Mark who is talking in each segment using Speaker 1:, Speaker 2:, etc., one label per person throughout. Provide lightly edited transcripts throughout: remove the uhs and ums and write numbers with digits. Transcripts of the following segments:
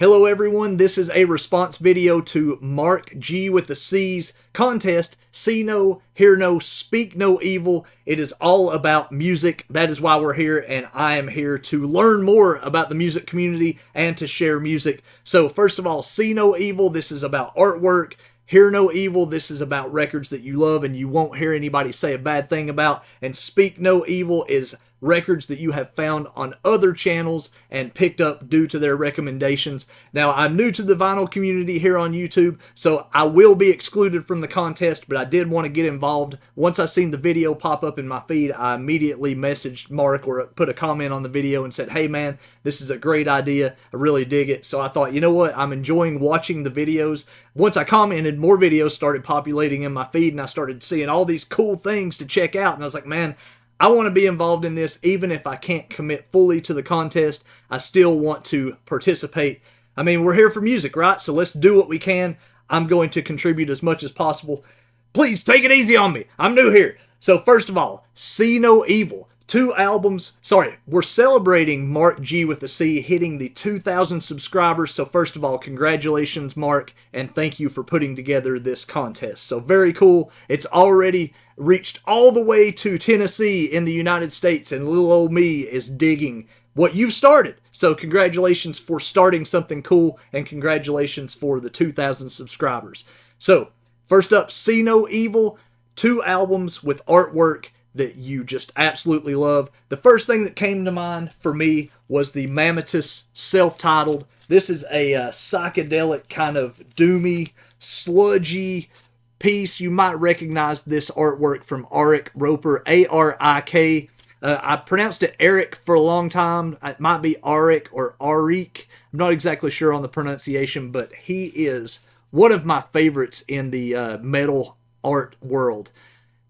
Speaker 1: Hello everyone, this is a response video to Mark G with the C's contest, See No, Hear No, Speak No Evil. It is all about music. That is why we're here, and I am here to learn more about the music community and to share music. So first of all, See No Evil, this is about artwork. Hear No Evil, this is about records that you love and you won't hear anybody say a bad thing about. And Speak No Evil is records that you have found on other channels and picked up due to their recommendations. Now, I'm new to the vinyl community here on YouTube, so I will be excluded from the contest, but I did want to get involved. Once I seen the video pop up in my feed, I immediately messaged Mark or put a comment on the video and said, hey man, this is a great idea. I really dig it. So I thought, you know what? I'm enjoying watching the videos. Once I commented, more videos started populating in my feed and I started seeing all these cool things to check out. And I was like, man, I want to be involved in this. Even if I can't commit fully to the contest, I still want to participate. I mean, we're here for music, right? So let's do what we can. I'm going to contribute as much as possible. Please take it easy on me. I'm new here. So first of all, See No Evil. 2 albums. Sorry, we're celebrating Mark G with the C hitting the 2,000 subscribers. So first of all, congratulations, Mark, and thank you for putting together this contest. So very cool. It's already reached all the way to Tennessee in the United States, and little old me is digging what you've started. So congratulations for starting something cool, and congratulations for the 2,000 subscribers. So first up, See No Evil, 2 albums with artwork that you just absolutely love. The first thing that came to mind for me was the Amethyst self-titled. This is a psychedelic kind of doomy, sludgy piece. You might recognize this artwork from Arik Roper, A-R-I-K. I pronounced it Eric for a long time. It might be Arik or Arik. I'm not exactly sure on the pronunciation, but he is one of my favorites in the metal art world.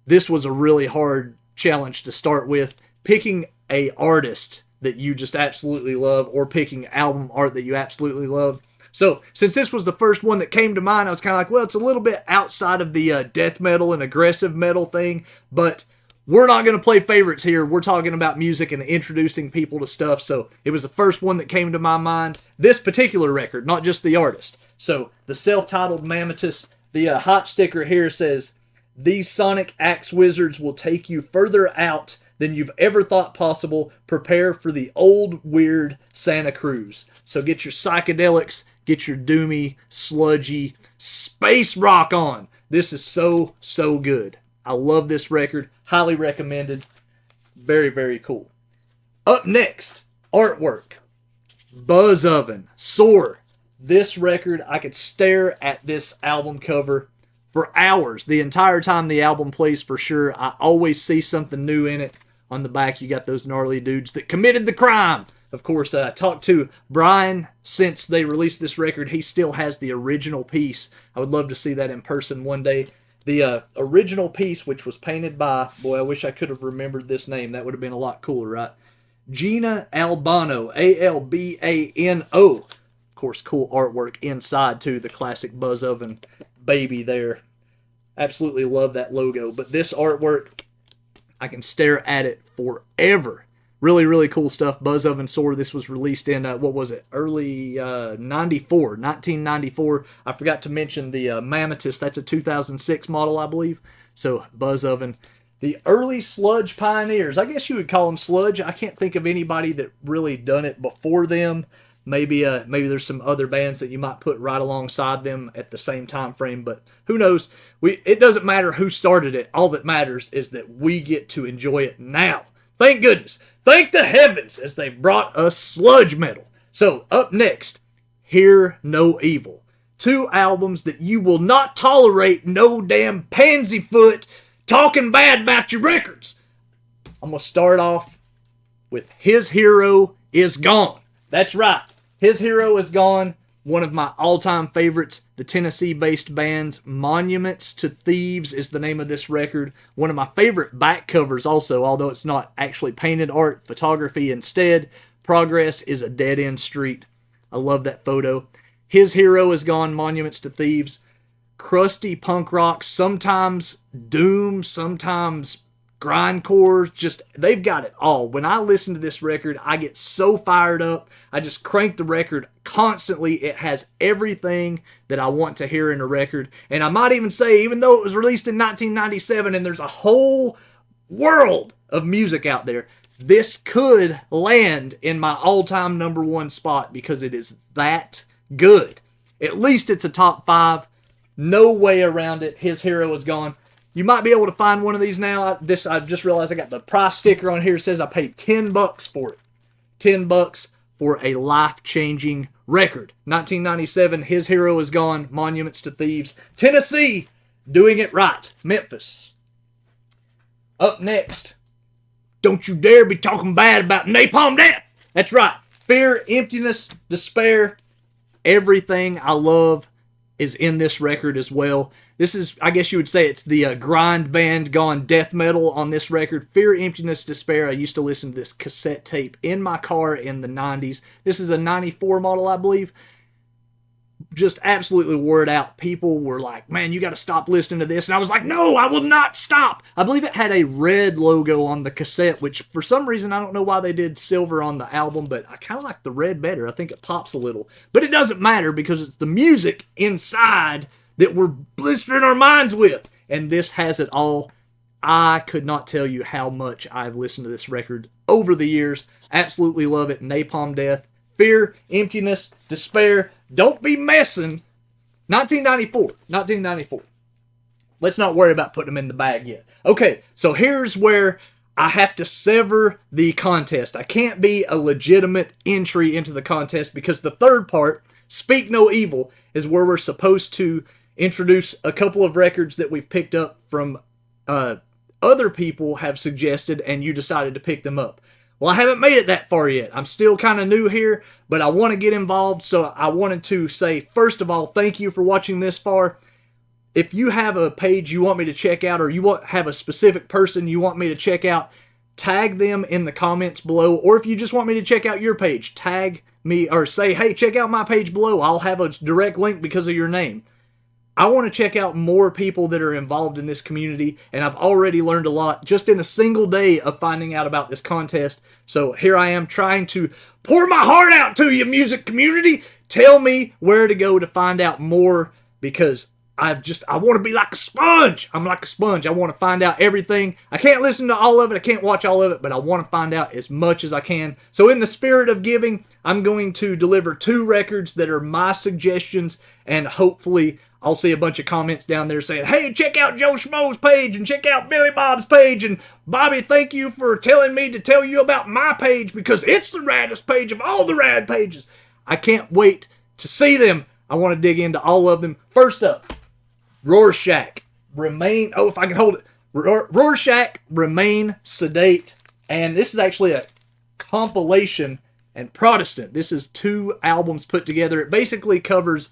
Speaker 1: This was a really hard challenge to start with. Picking a artist that you just absolutely love or picking album art that you absolutely love. So since this was the first one that came to mind, I was kind of like, well, it's a little bit outside of the death metal and aggressive metal thing, but we're not going to play favorites here. We're talking about music and introducing people to stuff. So it was the first one that came to my mind. This particular record, not just the artist. So the self-titled Amethyst, the hot sticker here says, these sonic axe wizards will take you further out than you've ever thought possible. Prepare for the old, weird Santa Cruz. So get your psychedelics, get your doomy, sludgy, space rock on. This is so, so good. I love this record. Highly recommended. Very, very cool. Up next, artwork. Buzz Oven, Soar. This record, I could stare at this album cover for hours. The entire time the album plays, for sure. I always see something new in it. On the back, you got those gnarly dudes that committed the crime. Of course, I talked to Brian since they released this record. He still has the original piece. I would love to see that in person one day. The original piece, which was painted by, boy, I wish I could have remembered this name. That would have been a lot cooler, right? Gina Albano, A-L-B-A-N-O. Of course, cool artwork inside, too. The classic Buzz Oven baby there. Absolutely love that logo. But this artwork, I can stare at it forever. Really, really cool stuff. Buzz Oven Soar. This was released in, what was it? Early 1994. I forgot to mention the Amethyst. That's a 2006 model, I believe. So, Buzz Oven. The early sludge pioneers. I guess you would call them sludge. I can't think of anybody that really done it before them. Maybe there's some other bands that you might put right alongside them at the same time frame, but who knows? It doesn't matter who started it. All that matters is that we get to enjoy it now. Thank goodness. Thank the heavens as they've brought us sludge metal. So up next, Hear No Evil. 2 albums that you will not tolerate no damn pansy foot talking bad about your records. I'm going to start off with His Hero Is Gone. That's right. His Hero Is Gone, one of my all-time favorites. The Tennessee-based band Monuments to Thieves is the name of this record. One of my favorite back covers also, although it's not actually painted art, photography instead. Progress is a dead-end street. I love that photo. His Hero Is Gone, Monuments to Thieves. Crusty punk rock, sometimes doom, sometimes grindcore, just, they've got it all. When I listen to this record, I get so fired up. I just crank the record constantly. It has everything that I want to hear in a record. And I might even say, even though it was released in 1997 and there's a whole world of music out there, this could land in my all-time #1 spot because it is that good. At least it's a top 5. No way around it. His Hero Is Gone. You might be able to find one of these now. I just realized I got the price sticker on here. It says I paid $10 for it. $10 for a life-changing record. 1997, His Hero Is Gone, Monuments to Thieves. Tennessee, doing it right. Memphis. Up next, don't you dare be talking bad about Napalm Death. That's right. Fear, emptiness, despair, everything I love is in this record as well. This is, I guess you would say, it's the grind band gone death metal on this record. Fear, Emptiness, Despair. I used to listen to this cassette tape in my car in the 90s. This is a 94 model, I believe. Just absolutely wore it out. People were like, man, you got to stop listening to this. And I was like, no, I will not stop. I believe it had a red logo on the cassette, which for some reason, I don't know why they did silver on the album, but I kind of like the red better. I think it pops a little. But it doesn't matter because it's the music inside that we're blistering our minds with. And this has it all. I could not tell you how much I've listened to this record over the years. Absolutely love it. Napalm Death. Fear, Emptiness, Despair. Don't be messing. 1994. Let's not worry about putting them in the bag yet. Okay, so here's where I have to sever the contest. I can't be a legitimate entry into the contest because the third part, Speak No Evil, is where we're supposed to introduce a couple of records that we've picked up from other people have suggested, and you decided to pick them up. Well, I haven't made it that far yet. I'm still kind of new here, but I want to get involved, so I wanted to say, first of all, thank you for watching this far. If you have a page you want me to check out, or you have a specific person you want me to check out, tag them in the comments below. Or if you just want me to check out your page, tag me or say, hey, check out my page below. I'll have a direct link because of your name. I want to check out more people that are involved in this community, and I've already learned a lot just in a single day of finding out about this contest. So here I am trying to pour my heart out to you, music community. Tell me where to go to find out more, because I want to be like a sponge. I'm like a sponge. I want to find out everything. I can't listen to all of it. I can't watch all of it, but I want to find out as much as I can. So in the spirit of giving, I'm going to deliver 2 records that are my suggestions, and hopefully I'll see a bunch of comments down there saying, hey, check out Joe Schmo's page, and check out Billy Bob's page, and Bobby, thank you for telling me to tell you about my page because it's the raddest page of all the rad pages. I can't wait to see them. I want to dig into all of them. First up, Rorschach, if I can hold it. Rorschach, Remain Sedate. And this is actually a compilation, and Protestant. This is 2 albums put together. It basically covers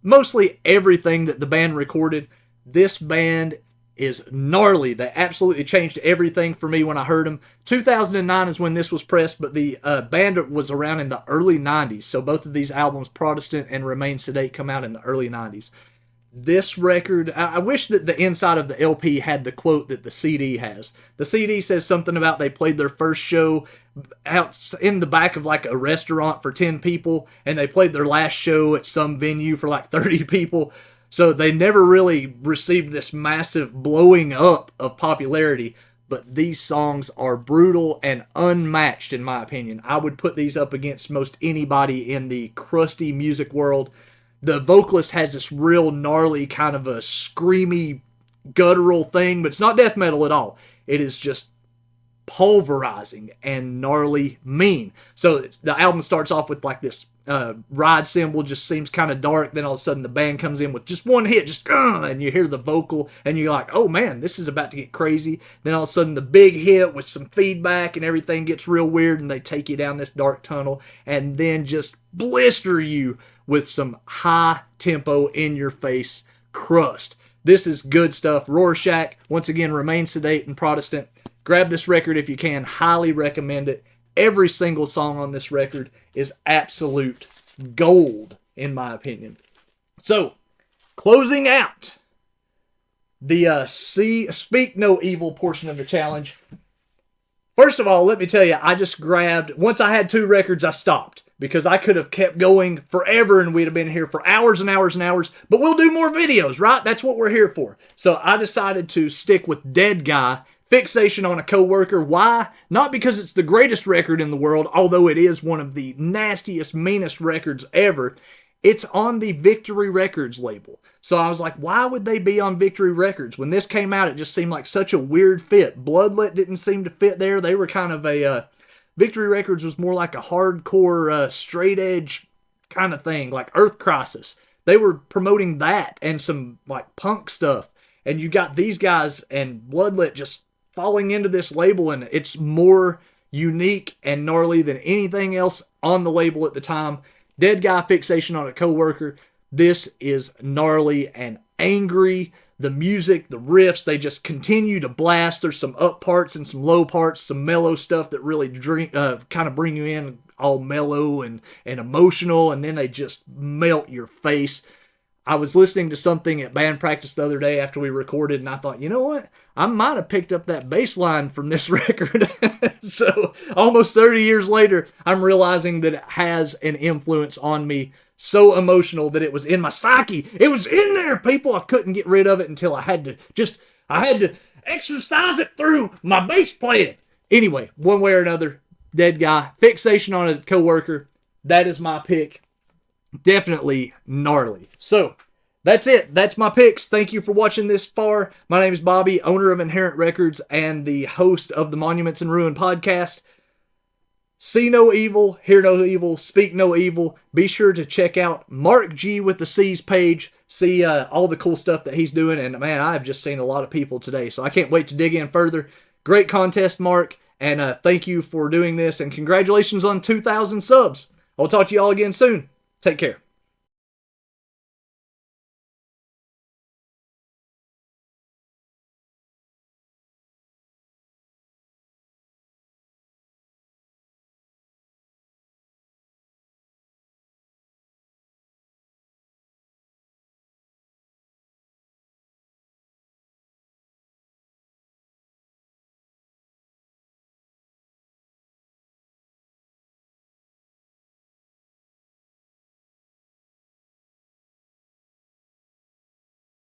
Speaker 1: mostly everything that the band recorded. This band is gnarly. They absolutely changed everything for me when I heard them. 2009 is when this was pressed, but the band was around in the early 90s. So both of these albums, Protestant and Remain Sedate, come out in the early 90s. This record, I wish that the inside of the LP had the quote that the CD has. The CD says something about they played their first show out in the back of like a restaurant for 10 people, and they played their last show at some venue for like 30 people. So they never really received this massive blowing up of popularity, but these songs are brutal and unmatched in my opinion. I would put these up against most anybody in the crusty music world. The vocalist has this real gnarly kind of a screamy, guttural thing, but it's not death metal at all. It is just pulverizing and gnarly mean. So the album starts off with like this ride cymbal, just seems kind of dark. Then all of a sudden the band comes in with just one hit, just and you hear the vocal, and you're like, oh man, this is about to get crazy. Then all of a sudden the big hit with some feedback and everything gets real weird, and they take you down this dark tunnel, and then just blister you with some high tempo in your face crust. This is good stuff. Rorschach, once again, Remain Sedate and Protestant. Grab this record if you can. Highly recommend it. Every single song on this record is absolute gold, in my opinion. So, closing out the Speak No Evil portion of the challenge. First of all, let me tell you, I just grabbed, once I had 2 records, I stopped. Because I could have kept going forever and we'd have been here for hours and hours and hours. But we'll do more videos, right? That's what we're here for. So I decided to stick with Dead Guy, Fixation on a Coworker. Why? Not because it's the greatest record in the world, although it is one of the nastiest, meanest records ever. It's on the Victory Records label. So I was like, why would they be on Victory Records? When this came out, it just seemed like such a weird fit. Bloodlet didn't seem to fit there. They were kind of a... Victory Records was more like a hardcore, straight edge kind of thing, like Earth Crisis. They were promoting that and some like punk stuff. And you got these guys and Bloodlet just falling into this label, and it's more unique and gnarly than anything else on the label at the time. Dead Guy, Fixation on a Coworker. This is gnarly and angry. The music, the riffs, they just continue to blast. There's some up parts and some low parts, some mellow stuff that really kind of bring you in all mellow and emotional, and then they just melt your face. I was listening to something at band practice the other day after we recorded, and I thought, you know what? I might have picked up that bass line from this record. So almost 30 years later, I'm realizing that it has an influence on me so emotional that it was in my psyche. It was in there, people. I couldn't get rid of it until I had to exercise it through my bass playing. Anyway, one way or another, Dead Guy, Fixation on a Coworker. That is my pick. Definitely gnarly. So, that's it. That's my picks. Thank you for watching this far. My name is Bobby, owner of Inherent Records and the host of the Monuments and Ruin podcast. See no evil, hear no evil, speak no evil. Be sure to check out Mark G with the C's page. See all the cool stuff that he's doing. And man, I've just seen a lot of people today, so I can't wait to dig in further. Great contest, Mark. And thank you for doing this. And congratulations on 2,000 subs. I'll talk to you all again soon. Take care.